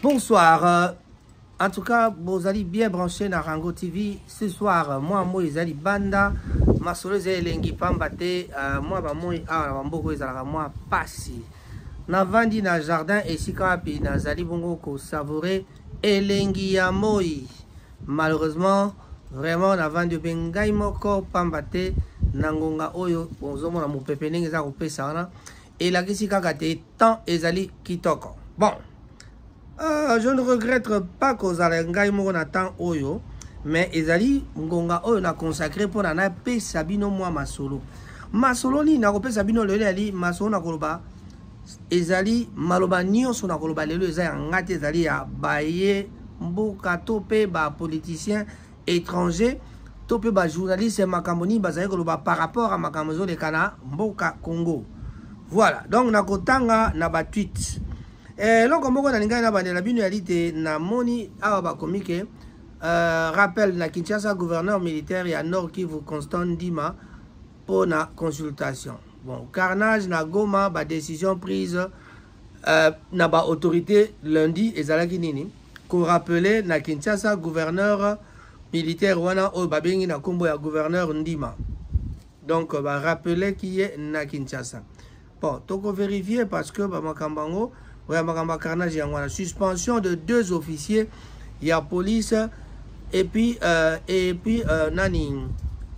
Bonsoir. En tout cas, vous allez bien brancher dans Rango TV. Ce soir, moi, Izali Banda, ma soleuse Lengi Pambate, moi, moi, passi. Na vandi na jardin et si kapi na zali bongo ko savourer Elengi ya moi. Malheureusement, vraiment na vandi bengai moko Pambate nangonga oyo bonzomo na mopepe ndenge za kopesa wana et la kisi kaka te tant ezali kitoko. Bon. Je ne regrette pas que Zalengai Moronatan Oyo, mais Ezali Ngonga Oyo na consacré pour na pe Sabino moi masolo. Masolo ni na pe Sabino lele ali masolo na koloba. Ezali maloba nyonso na koloba lelo eza ngate ezali ya baye mboka tope ba politicien étranger tope ba journaliste makamoni bazali koloba par rapport à makamozo de kana mboka Congo. Voilà, donc na kotanga na ba tweet. Donc, comme on a la binalité, na moni awa komike rappel na Kinshasa gouverneur militaire et à Nord Kivu Constant Dima pour la consultation. Bon, carnage na Goma, ba décision prise na ba autorité lundi et zalaki nini qu'on rappelait na Kinshasa gouverneur militaire wana o babengi na kombo ya gouverneur Ndima. Donc ba rappeler qui est na Kinshasa. Bon, toko vérifier parce que ba makambango carnage, il y a une suspension de 2 officiers, il y a police et puis nani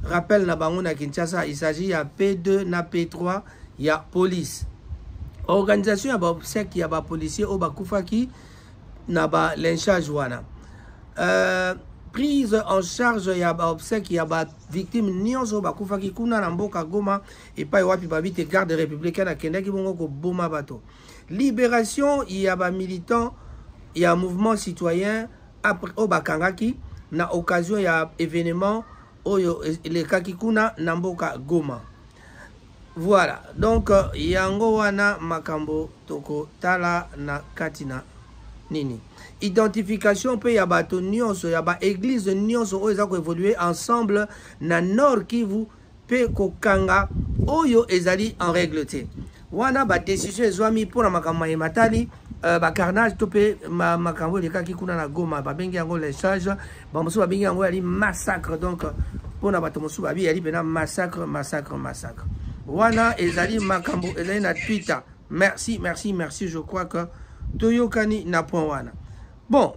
rappel na bango na Kinshasa, il s'agit il y a P2 na P3, il y a police. Organisation il y a obsèque, il y a ba policier au bakufaki na ba lynchage wana. Prise en charge il y a ba obsèque, il y a ba victime nyonso bakufaki kuna na mboka Goma et pas wapi babite garde républicaine à Kenya ki bongo ko boma bato. Libération, il y a des militants, il y a un mouvement citoyen après au Bakangaki, na occasion il y a événement les Kakikuna Namboka Goma. Voilà, donc il y a Ngowana Makambo Toko Tala na Katina Nini. Identification peut y a bato nyonso, il y a ba église nyonso oyo ezako évoluer ensemble na Nord Kivu pe kokanga oyo ezali en règle te. Wana ba décision ezwami pour na makambo ya matali ba carnage topé makambo les cas qui kuna na Goma ba bengi yango les charges ba mosu ba bengi yango ali massacre donc pour na bato mosu ba bi ali bena massacre. Wana ezali makambo ezali na Twitter. Merci je crois que Toyokani na point wana. Bon,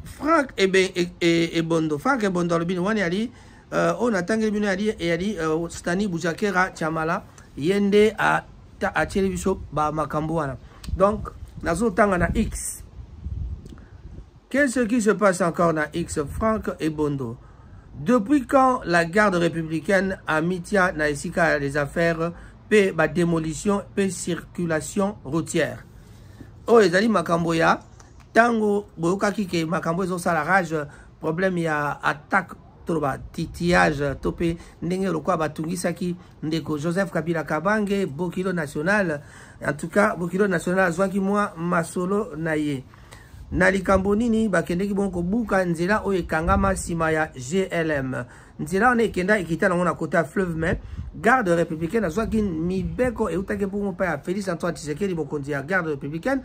Franck et Bondo le bin wani ali on attend le bin ali et ali Stani Boujakera Chamala yende à télévision ba makamboana. Donc nazo tanga na X. Qu'est-ce qui se passe encore na X Franck et Bondo? Depuis quand la garde républicaine a mis na esika les affaires pe ba démolition pe circulation routière. Oh ezali makamboya tango boyoka kike makambo ezo sala rage problème ya attaque toba titillage topé ndenge lokwa batungisaki ndeko Joseph Kabila Kabange Bokilo national en tout cas Bokilo national zwaki moi masolo naye na likambo nini bakendeki bonko buka nzela oyo ekangama sima ya GLM nzela on ekenda ekita na kota fleuve mais garde républicaine zwaki mibeko e utake pour pa Félix Antoine Tshisekedi bokonzi ya garde républicaine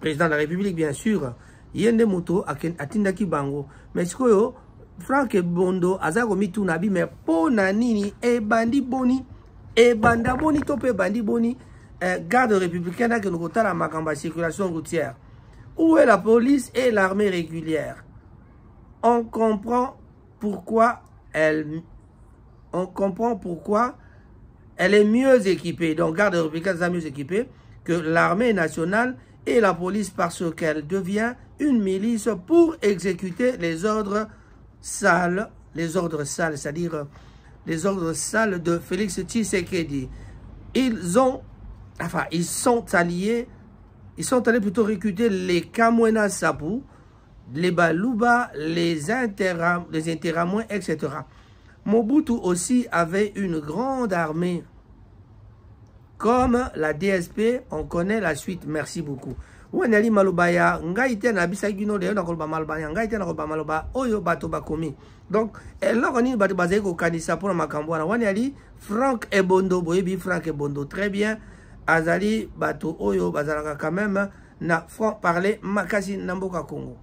président de la République bien sûr yende moto atindaki bango mais sikoyo Franck et Bondo azago mitu nabi mais pona nini e bandi boni e banda boni tope bandi boni garde républicaine que nous kota la makamba circulation routière. Où est la police et l'armée régulière? On comprend pourquoi elle est mieux équipée. Donc garde républicaine est mieux équipée que l'armée nationale et la police parce qu'elle devient une milice pour exécuter les ordres sales, c'est-à-dire les ordres sales de Félix Tshisekedi. Ils sont allés plutôt recruter les Kamwena Sapu, les Baluba, les Interamouins, etc. Mobutu aussi avait une grande armée. Comme la DSP, on connaît la suite. Merci beaucoup. Wanali malobaya ngaite na bisagino de na kolba malobaya ngaite na kolba maloba oyo bato bakomi. Donc eloko ni bato bazai ko kanisa pour makambo na wanali Franck et Bondo boyebi Franck et Bondo très bien azali bato oyo bazalaka quand même na franc parler makasi namboka Congo.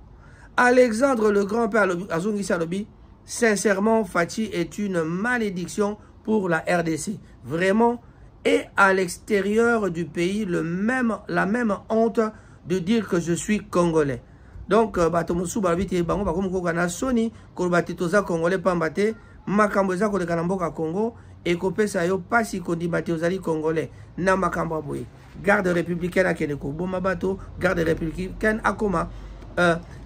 Alexandre le grand-père Azungisa Lobi, sincèrement, Fachi est une malédiction pour la RDC. Vraiment, et à l'extérieur du pays, la même honte de dire que je suis congolais. Donc, Batomusu Balbiti Bango Bakum Kokana Sony, Kolbatitoza Congolais Pambate, Makamboza Kolekanamboka Congo, et Kopesa Yo Pasi Kodibate Ozali Congolais, Namakambaboui. Garde républicaine à Keneko, Bomabato, garde républicaine à Koma.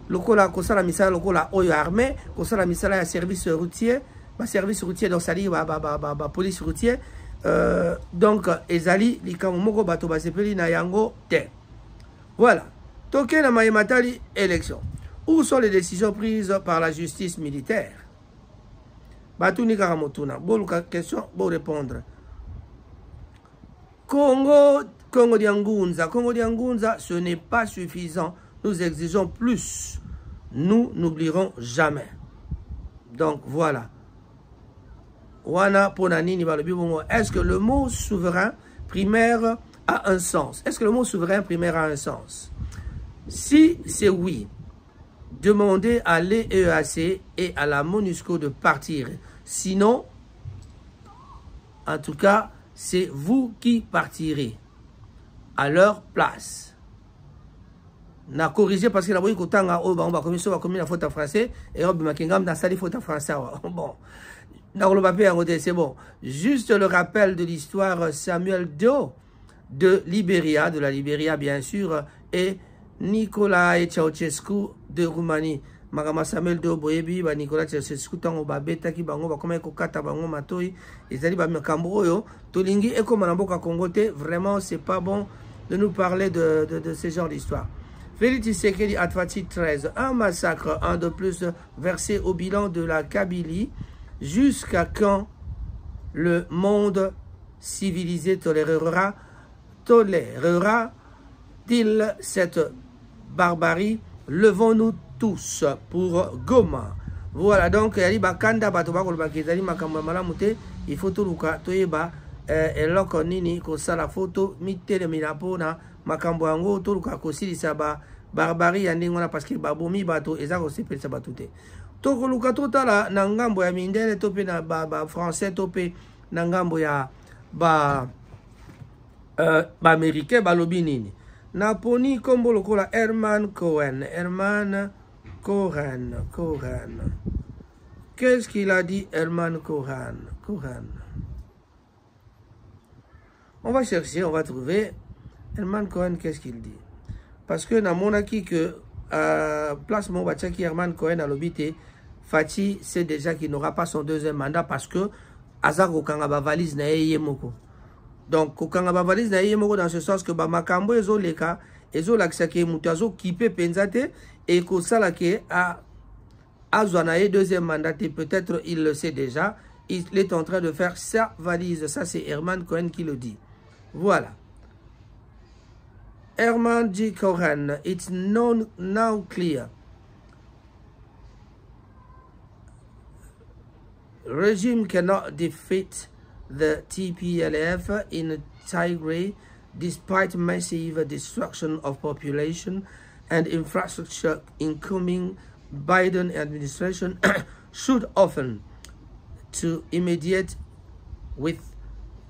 Lokola Kosala Misala, Lokola Oyo Armée, Kosala Misala à service routier, service routier dans Sali, police routier. Donc, Ezali, Likamomoko Bato Basepeli Nayango Te. Voilà. Toké na Maïmatali, élection. Où sont les décisions prises par la justice militaire? Batouni Karamotuna. Bon, question, bon répondre. Congo Diangunza, ce n'est pas suffisant. Nous exigeons plus. Nous n'oublierons jamais. Donc, voilà. Est-ce que le mot souverain primaire a un sens? Est-ce que le mot souverain primaire a un sens? Si c'est oui, demandez à l'EEAC et à la MONUSCO de partir. Sinon, en tout cas, c'est vous qui partirez à leur place. Na corrigé parce que la voix kotanga o ba on va commis la faute en français et on va kingam dans sali faute en français. Bon. C'est bon. Juste le rappel de l'histoire Samuel Doe de Libéria, de la Libéria bien sûr, et Nicolae Ceausescu de Roumanie. Magama Samuel Doe Boyebi, Nicolas Ceausescu tango ba beta ki bango ba koma ko kata bango matoi, ezali ba makambo oyo, tolingi eko manamboka Congote, vraiment c'est pas bon de nous parler de ce genre d'histoire. Félix Tshisekedi Atfati 13, un massacre, un de plus versé au bilan de la Kabylie. Jusqu'à quand le monde civilisé tolérera-t-il cette barbarie? Levons-nous tous pour Goma. Voilà donc, il faut tout eloko nini kosala photo mitele minapona makambo yango to luka kosilisa ba barbarie ya ndenge wana parce que babomi bato eza kosepelisa bato te to koluka totala na ngambo ya mindele to pe na ba français to pe na ngambo ya ba américain balobi nini na poni kombo lokola Herman Cohen. Qu'est-ce qu'il a dit Herman Cohen? On va chercher, on va trouver. Herman Cohen, qu'est-ce qu'il dit? Parce que dans mon acquis que place mon bachaki Herman Cohen à l'obité, Fachi sait déjà qu'il n'aura pas son deuxième mandat parce que Azar Okangaba valise na yemoko. Donc Okangaba valise na yemoko dans ce sens que ba makambo ezo leka ezo laksake mutazo kipe penzate et ko salake a Azwanaye deuxième mandat et peut-être il le sait déjà. Il est en train de faire sa valise. Ça c'est Herman Cohen qui le dit. Voilà. Herman G. Cohen, it's known now clear. Regime cannot defeat the TPLF in Tigray despite massive destruction of population and infrastructure. Incoming Biden administration should often to immediate with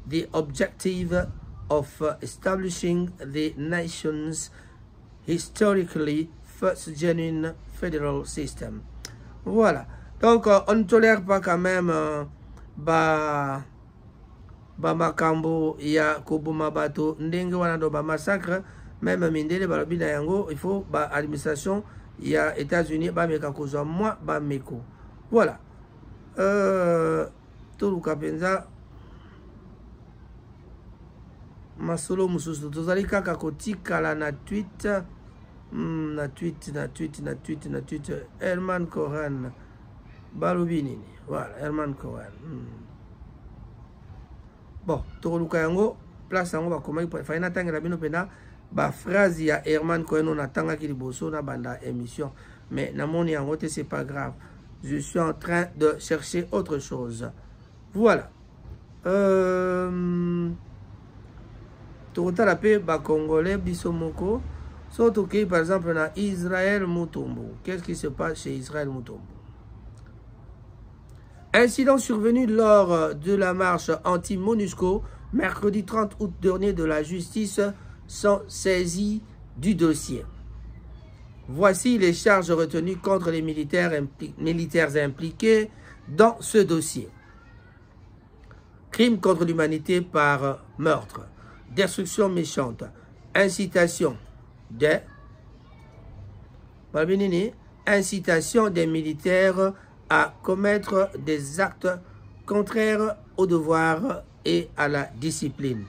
the objective of establishing the nation's historically first genuine federal system. Voilà. Donc, on ne tolère pas quand même ba makambo ya koboma bato ndenge wana do ba massacre même mindele balobi na yango il faut ba administration ya États-Unis ba meka kozwa moi ba meko. Voilà. Toluka penza masolo mususu tozali kaka kotikala na tweet na tweet Herman Cohen balobi nini. Voilà, Herman Cohen. Bon, toluka yango place yango bakomaki fa ina tangela bino pena ba phrase ya Herman Cohen on atanga ki liboso na banda émission mais na moni yango te c'est pas grave. Je suis en train de chercher autre chose. Voilà. Totala pe ba Congolais biso moko Surtout que, par exemple, dans Israël Mutombo. Qu'est-ce qui se passe chez Israël Mutombo? Incident survenu lors de la marche anti-MONUSCO, mercredi 30 août dernier, de la justice sont saisis du dossier. Voici les charges retenues contre les militaires impliqués dans ce dossier. Crime contre l'humanité par meurtre, destruction méchante, incitation des militaires à commettre des actes contraires au devoir et à la discipline.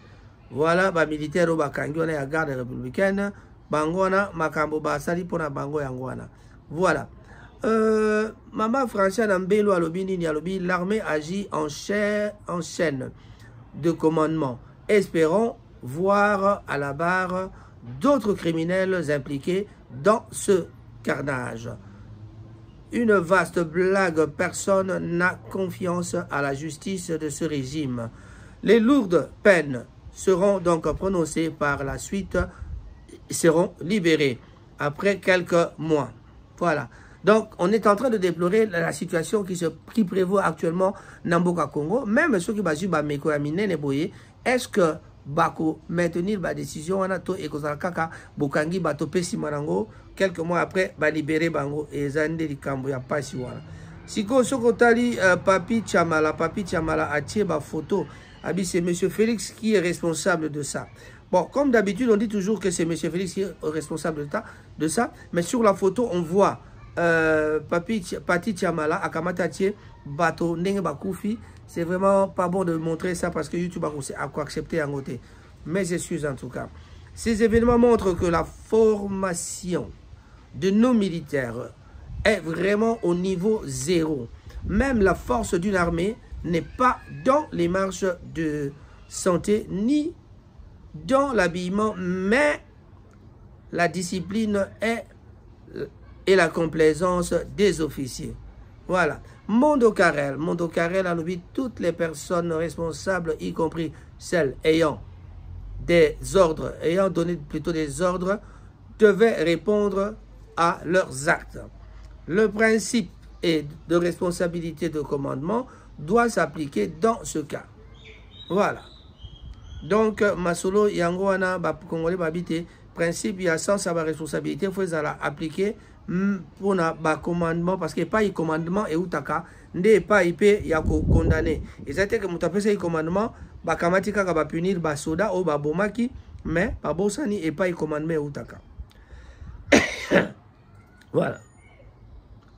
Voilà, les militaires au Bakangi, la garde républicaine, Bangwana, Makambo Basali pour la Bango Yangwana. Voilà. Maman Francia Nambelo Alobini Alobi, l'armée agit en chaîne de commandement. Espérons voir à la barre d'autres criminels impliqués dans ce carnage. Une vaste blague, personne n'a confiance à la justice de ce régime. Les lourdes peines seront donc prononcées par la suite, seront libérés après quelques mois. Voilà. Donc, on est en train de déplorer la situation qui prévaut actuellement dans Mboka Congo. Même ceux qui basent est-ce que Bako maintenir la décision Anato et Kozalkaka Bokangi Batope Simanango quelques mois après ba libérer Bango et Zande Likambo ya pasi wana. Siko Sokotali Papi Chamala a tiré ma photo. C'est M. Félix qui est responsable de ça. Bon, comme d'habitude, on dit toujours que c'est M. Félix qui est responsable de ça. Mais sur la photo, on voit Pati Chamala, Akamatatie, Bato, Nenge Bakoufi. C'est vraiment pas bon de montrer ça parce que YouTube a accepté en côté. Mais excuses en tout cas. Ces événements montrent que la formation de nos militaires est vraiment au niveau zéro. Même la force d'une armée n'est pas dans les marches de santé ni dans l'habillement, mais la discipline et la complaisance des officiers. Voilà. Mondo Carrel a levé toutes les personnes responsables, y compris celles ayant donné plutôt des ordres, devaient répondre à leurs actes. Le principe de responsabilité de commandement doit s'appliquer dans ce cas. Voilà. Donc, Masolo Yangoana, Congolais Babité, principe, il y a sens à la responsabilité, il faut appliquer pour le commandement, parce qu'il n'y a pas de commandement et outaka, n'est pas il y a condamné. Et c'est que vous avez ce commandement, Bakamatika va punir Basoda ou Babomaki, mais Babosani et pas de commandement et outaka. Voilà.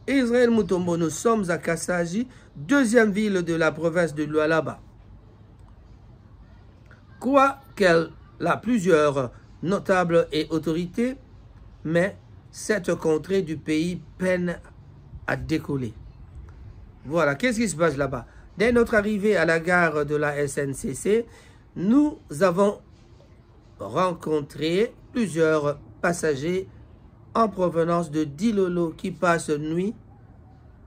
Israël Mutombo, nous sommes à Kassaji, deuxième ville de la province de Lualaba. Quoiqu'elle a plusieurs notables et autorités, mais cette contrée du pays peine à décoller. Voilà, qu'est-ce qui se passe là-bas? Dès notre arrivée à la gare de la SNCC, nous avons rencontré plusieurs passagers en provenance de Dilolo qui passent nuit.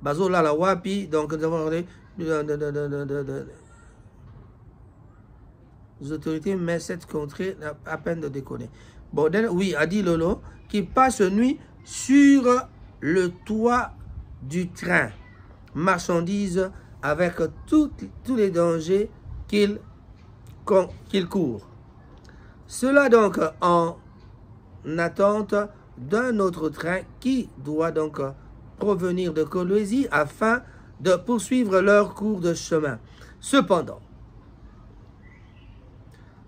Bazola la Wapi, donc nous avons regardé les autorités, mais cette contrée n'a à peine de déconner. Bon, oui, à Dilolo, qui passe nuit sur le toit du train, marchandises avec tous les dangers qu'il court. Cela donc en attente d'un autre train qui doit donc provenir de Kolwezi afin de poursuivre leur cours de chemin. Cependant,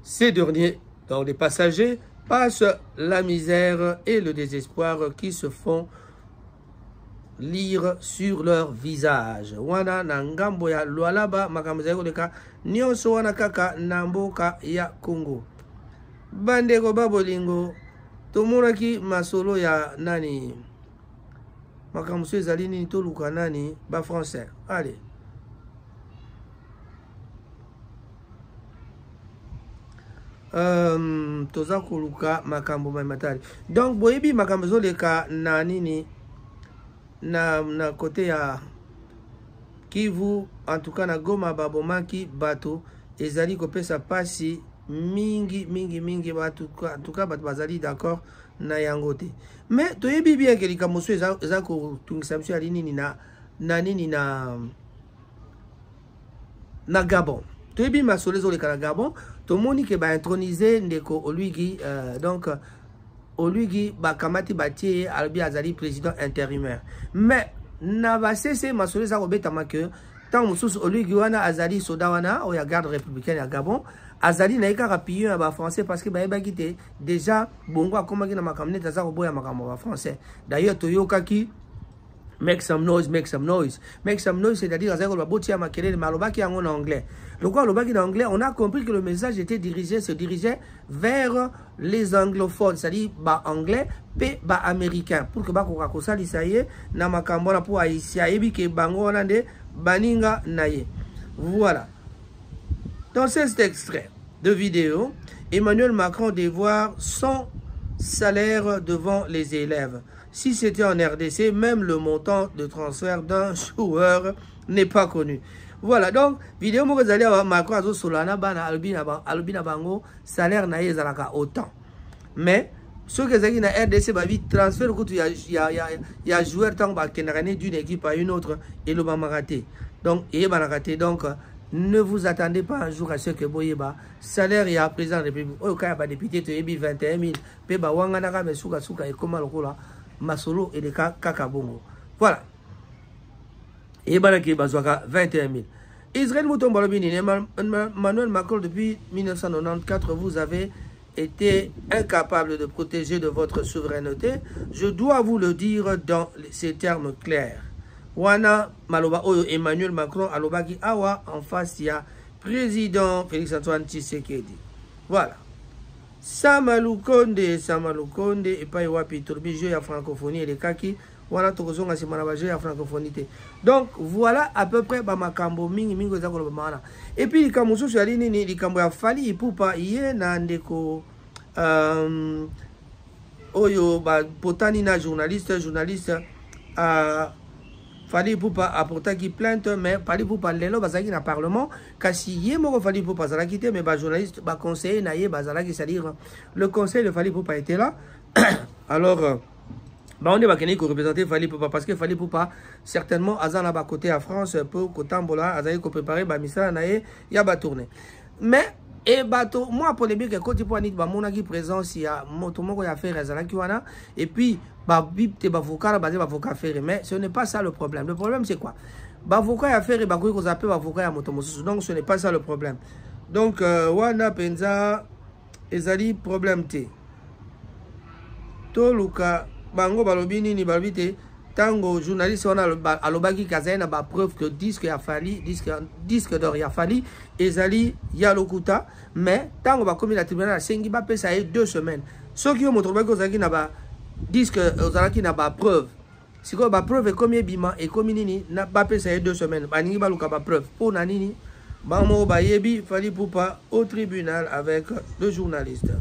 ces derniers, donc les passagers, passent la misère et le désespoir qui se font lire sur leur visage. Wana na ngambo ya Lualaba makamzeko leka nyonso wana kaka na mboka ya Congo. Bandeko babolingo tomuraki masolo ya nani makamso ezali nini toluka nani ba français. Allez. Toza koluka makambo matari. Donc boyebi makamzo leka na nini na côté ya Kivu, en tout cas na Goma babomaki bato ezali kopesa pasi mingi en tout cas bazali d'accord na yango te. Mais toyebi bien que likambo so eza ko tungisa biso ya nini na Gabon. Toyebi masolo ezoleka na Gabon, tomoni ke ba introniser ndeko Oluigi donc Oluigi bakamati batie albi azali président intérimaire. Mais na ba cesse masolo eza kobetama ke tant mosusu Oluigi wana azali soda wana o ya garde républicaine ya Gabon azali na eka rapillon ba français parce que ba ebaki déjà bongo akomaki na makamne taza ko boya makambo ba français. D'ailleurs toyokaki make some noise, c'est-à-dire en anglais. Le quoi en anglais, on a compris que le message se dirigeait vers les anglophones, c'est-à-dire bas anglais, bas américain. Pour que bas ça y est, na makambona pour haïtien, ebi ke bango onande baninga naye. Voilà. Dans cet extrait de vidéo, Emmanuel Macron dévoile son salaire devant les élèves. Si c'était en RDC, même le montant de transfert d'un joueur n'est pas connu. Voilà, donc, vidéo Mokazali Macron Azo Solana Bana Albina Bango, salaire naïe Zalaka autant. Mais, ceux qui sont en RDC, bavi transfert, il y a joueur tant d'une équipe à une autre et le bama raté. Donc, donc, ne vous attendez pas un jour à ce que Boyeba, salaire il y a président de la République, au cas où député, tu es 21 000, Peba Wanganaga, mais Souka et comment le cola. Masolo et les Kakabongo. Voilà. Et Banaki Bazouaka, 21 000. Israël Mouton Balobini, Emmanuel Macron, depuis 1994, vous avez été incapable de protéger de votre souveraineté. Je dois vous le dire dans ces termes clairs. Wana Maloba Oyo Emmanuel Macron, Alobaki Awa, en face, il y a président Félix-Antoine Tshisekedi. Voilà. Samalukonde et pas wapi turbi jeu ya francophonie et les kaki wana tokozonga simana ba jeu ya francophonie. Donc voilà à peu près ba makambo mingi za ko bamana. Et puis likambo so ya nini likambo ya Fally Ipupa iye na ndeko oyo ba potani na journaliste Fally Ipupa apportaki plainte, mais Fally Ipupa lelo bazaki na parlement kasi ye moko Fally Ipupa zalaki te, mais ba journaliste ba conseiller na ye bazalaki, c'est-à-dire le conseil de Fally Ipupa était là. Alors on est bakeni ko représenter Fally Ipupa parce que Fally Ipupa certainement azana ba côté à France pour kotambola azali ko préparer ba misala na ye ya ba tourner. Mais et bateau moi polémique côté pour anit ba monaki présence ya moto moko ya faire azalaki wana et puis ba bip te ba vocal basé ba vocal faire, mais ce n'est pas ça le problème. Le problème c'est quoi? Ba vocal ya faire ba ko zappe ba vocal ya moto mosusu. Donc ce n'est pas ça le problème. Donc wana penza ezali problème te. To luka bango balobi nini balobi te tango journaliste on a alobaki kazena ba preuve que disque ya Fally disque d'or ya Fally ezali ya lokuta, mais tango ba komi la tribunal sengi ba pesa 2 semaines. Ce qui montre ba kozaki na ba disque ozalaki na ba preuve. Siko ba preuve combien bima et combien nini na ba pesa 2 semaines. Ba ningi ba luka ba preuve pour na nini ba mo ba yebi Fally Ipupa au tribunal avec le journaliste.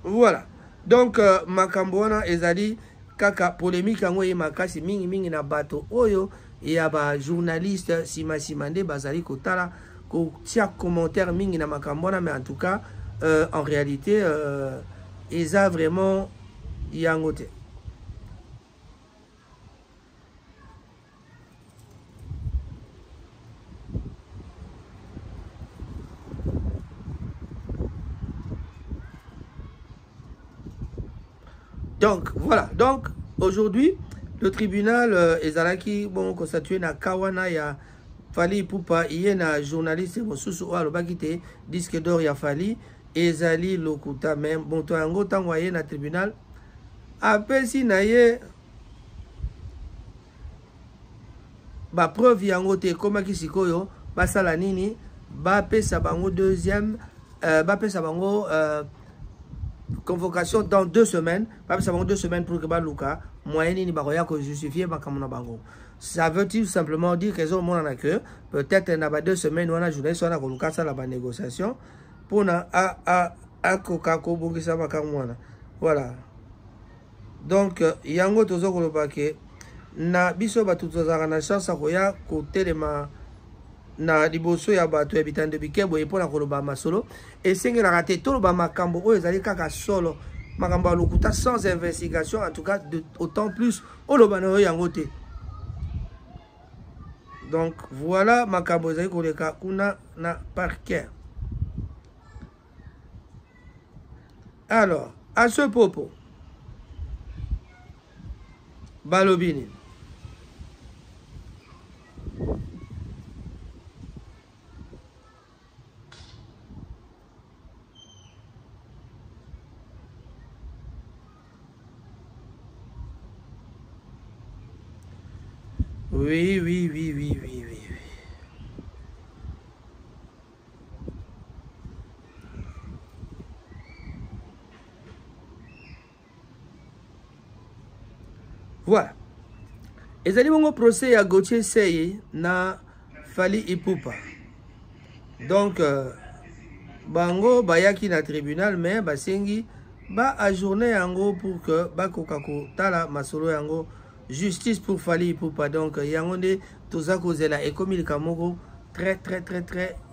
Voilà. Donc makambona ezali kaka polémique yango ye makasi mingi na bato oyo ya ba journaliste simande bazali kotala ko tia commentaire mingi na makambona, mais en tout cas en réalité eza vraiment yango te. Donc voilà, donc aujourd'hui le tribunal ezalaki bon constitué na kawana ya Fally Ipupa iye na journaliste mosusu o alobaki te disque d'or ya Fally ezali lokuta, même bon to yango tango aye na tribunal apesi na ye ba preuve yango te komaki sikoyo basala nini ba pesa bango deuxième ba pesa bango convocation dans 2 semaines, pas seulement 2 semaines pour que Baluka, moyen ni baroya que justifier Bakamona Bango. Ça veut tout simplement dire que ont mon que peut-être n'a pas 2 semaines ou on a journée soit la ça la négociation pour na a kokako bokisa bakamwana. Voilà. Donc yango tozo kolobake na biso batuto za na chance koya ko telema na liboso ya bato ya bitande bikebo epona koloba masolo esengelaka te toloba makambo oyo ezali kaka solo makambo ya lokuta sans investigation en tout cas autant plus oloba na oyo yango te. Donc voilà makambo ezali koleka kuna na parquet. Alors à ce propos balobini oui. Voilà. Ezali bongo procès à Gauthier Seye na Fally Ipupa. Donc bango bayaki na tribunal mais basengi ba ajourner yango pour que bakoka kotala masolo yango justice pour Fally Ipupa. Donc yango nde toza kozela ekomilika moko très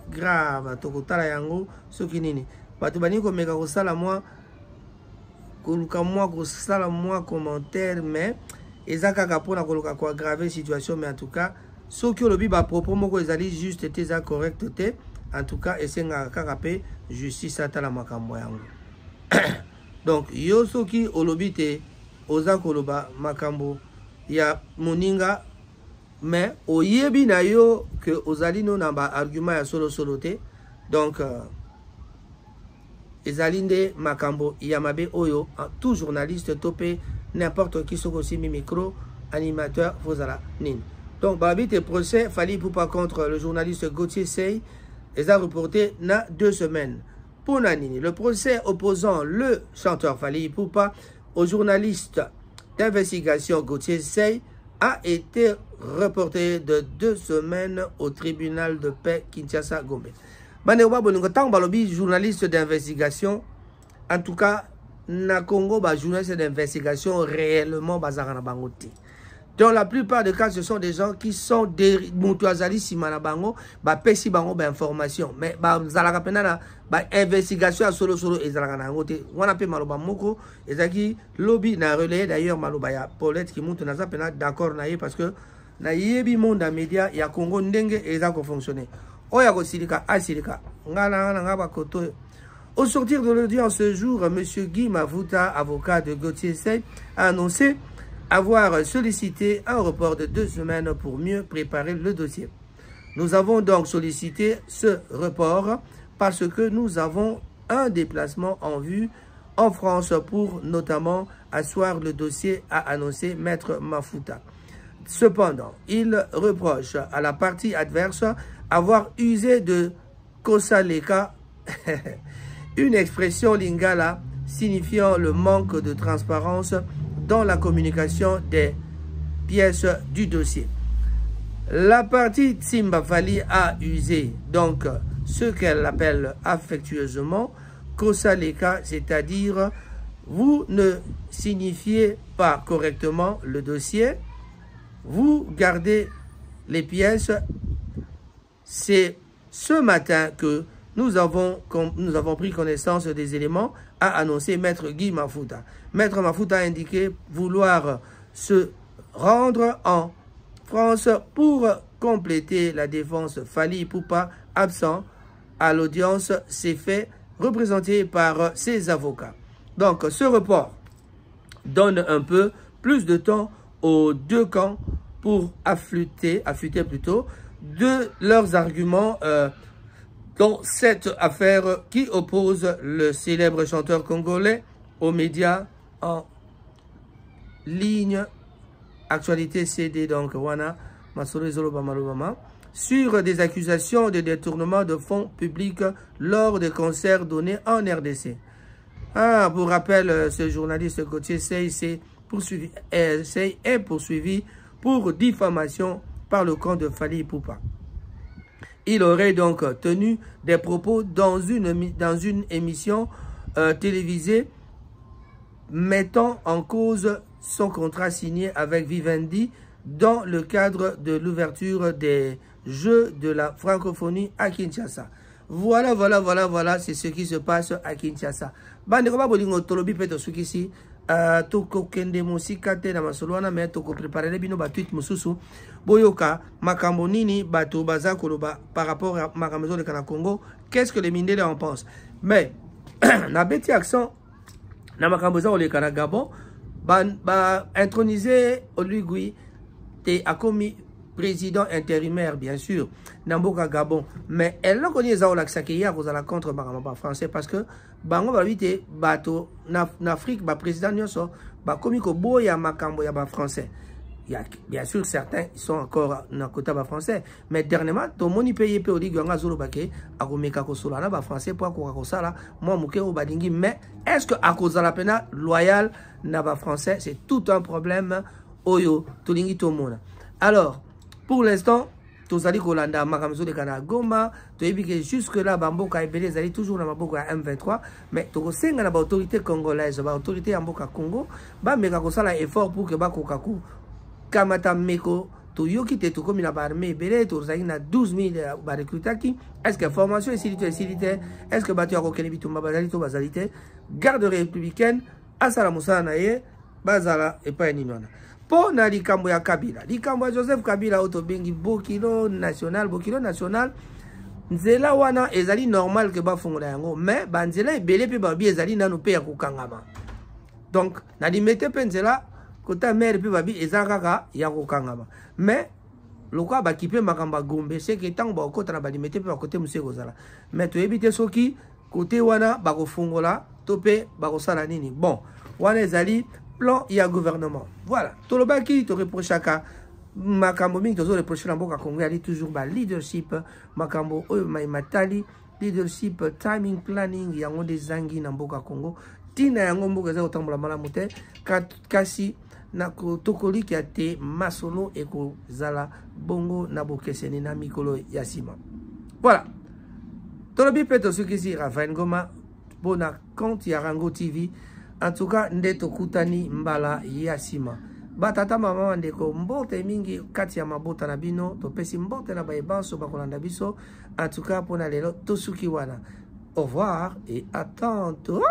grave tokotala yango soki nini bato bani komeka kosala moi koluka moi kosala moi commentaire mais ezaka kapona koluka ko aggraver situation mais en tout cas soki olobi ba propos moko ezali juste te za correct te en tout cas esenga kaka pe justice atala makambo yango. Donc yo soki olobi te oza koloba makambo ya moninga mais oyebi na yo que ozali no na ba argument ya solo te donc ezali nde makambo ya mabe oyo tout journaliste topé n'importe qui soko simi micro animateur fozala nini. Donc babite procès Fally Ipupa contre le journaliste Gauthier Seye les a reporté na 2 semaines. Pour Nanini, le procès opposant le chanteur Fally Ipupa au journaliste d'investigation Gauthier Seye a été reporté de 2 semaines au tribunal de paix Kinshasa Gombe. Banewa bolingo tang balobi journaliste d'investigation, en tout cas na Congo ba journaliste d'investigation réellement bazarana bangoti. Dans la plupart des cas, ce sont des gens qui sont des moutouazali simana bango, ba pesi bango ba information, mais ba zalaka penana ba investigation à solo ezalaka na ngote. Wana pe maloba moko ezaki lobby na relais d'ailleurs maloba ya Paulette qui monte na za pena d'accord na ye parce que na yebi monde à média ya Congo ndenge ezako fonctionner. Oya ko silika asilika ngana ngaba koto. Au sortir de l'audience ce jour, M. Guy Mavuta, avocat de Gauthier Seye, a annoncé avoir sollicité un report de 2 semaines pour mieux préparer le dossier. Nous avons donc sollicité ce report parce que nous avons un déplacement en vue en France pour notamment asseoir le dossier, a annoncé Maître Mafuta. Cependant, il reproche à la partie adverse avoir usé de Kosaleka, une expression lingala signifiant le manque de transparence dans la communication des pièces du dossier. La partie Tsimba Fally a usé donc ce qu'elle appelle affectueusement Kosaleka, c'est-à-dire vous ne signifiez pas correctement le dossier, vous gardez les pièces. C'est ce matin que nous avons pris connaissance des éléments, a annoncé Maître Guy Mafuta. Maître Mafuta a indiqué vouloir se rendre en France pour compléter la défense. Fally Ipupa, absent à l'audience, s'est fait représenter par ses avocats. Donc ce report donne un peu plus de temps aux 2 camps pour affûter plutôt de leurs arguments dans cette affaire qui oppose le célèbre chanteur congolais aux médias en ligne. Actualité CD, donc Wana Masolo Zoloba Malobama, sur des accusations de détournement de fonds publics lors des concerts donnés en RDC. Ah, pour rappel, ce journaliste Gauthier Seye est poursuivi pour diffamation par le camp de Fally Ipupa. Il aurait donc tenu des propos dans une émission télévisée mettant en cause son contrat signé avec Vivendi dans le cadre de l'ouverture des jeu de la francophonie à Kinshasa. Voilà, c'est ce qui se passe à Kinshasa. Bande koba bolingo tolobi peto sukisi toko kende musika te na masolwana me toko préparer bino ba tweet mususu boyoka makambo nini bato baza koloba par rapport à makambo de Kana Congo. Qu'est-ce que les Mindele en pensent? Mais na beti accent na makambo za ole Kana Gabon ba intronisé Oligui te akomi président intérimaire, bien sûr, Namboka Gabon. Mais elle n'a connu les Aolaksaki à cause de la contre Maramaba français parce que Bango va vite bateau en Afrique, ba président Nyoso, ba komiko boya makambo ya ba français. Il y a bien sûr certains ils sont encore dans côté ba français, mais dernièrement tout le monde paye pe odi ganga zolo bake akomeka ko solana ba français pour ko sala moi muke o badingi. Mais est-ce que à cause de la pena loyal na ba français, c'est tout un problème oyo tolingi to mona. Alors pour l'instant, tous allez Kolanda, Makamzo de Kana Goma, tu as vu que jusque-là, Bamboka et Belé, ils toujours dans Bamboka M23, mais tu sais que l'autorité congolaise, l'autorité Amboka Congo, Bameka Kosala effort pour que Bakokaku, Kamata Meko, tu yoki te tu comme une armée Belé, tu as 12 000 recrutaki. Est-ce que formation est silité? Est-ce que Batu Akokene Bitumba Bazalito Bazalité, garde républicaine, Asala Moussa Naye, Bazala et pas Ninona. Pour na likambo ya Kabila, likambo ya Joseph Kabila otobengi Bokilo national, nzela wana ezali normal que ba fongola yango, mais banzela ebele pe babi ezali nanu pe ya kokangama. Donc na limete pe nzela kota mère pe babi ezakaka ya kokangama. Mais lokwa ba kipe makamba Gombe, c'est que tant ba kota na ba limete pe ba côté monsieur kozala. Mais to ebite soki côté wana ba ko fongola to pe ba ko sala nini. Bon, wana ezali plan il y a gouvernement. Voilà. Tout le bas qui te reproche à Makambo Ming, te reproche à Mboka Congo, il y a toujours ba leadership, Makambo, Matali, leadership, timing, planning, il y a des zangi na Mboka Congo. Tina yango Mboka za otambula malamute, kasi na tokoli ki ate masolo eko zala bongo na bokeseni na mikolo yasima. Voilà. Tolobi peto sukisi Raphaël Ngoma, bona compte Yarango TV. En tout cas, ndeto kutani mbala yasima. Batata mama ndeko mbote mingi kati ya mabota na bino. Topesi mbote na baebanso bakolanda biso. En tout cas, pona lelo tosuki wana. Au revoir et à tantôt.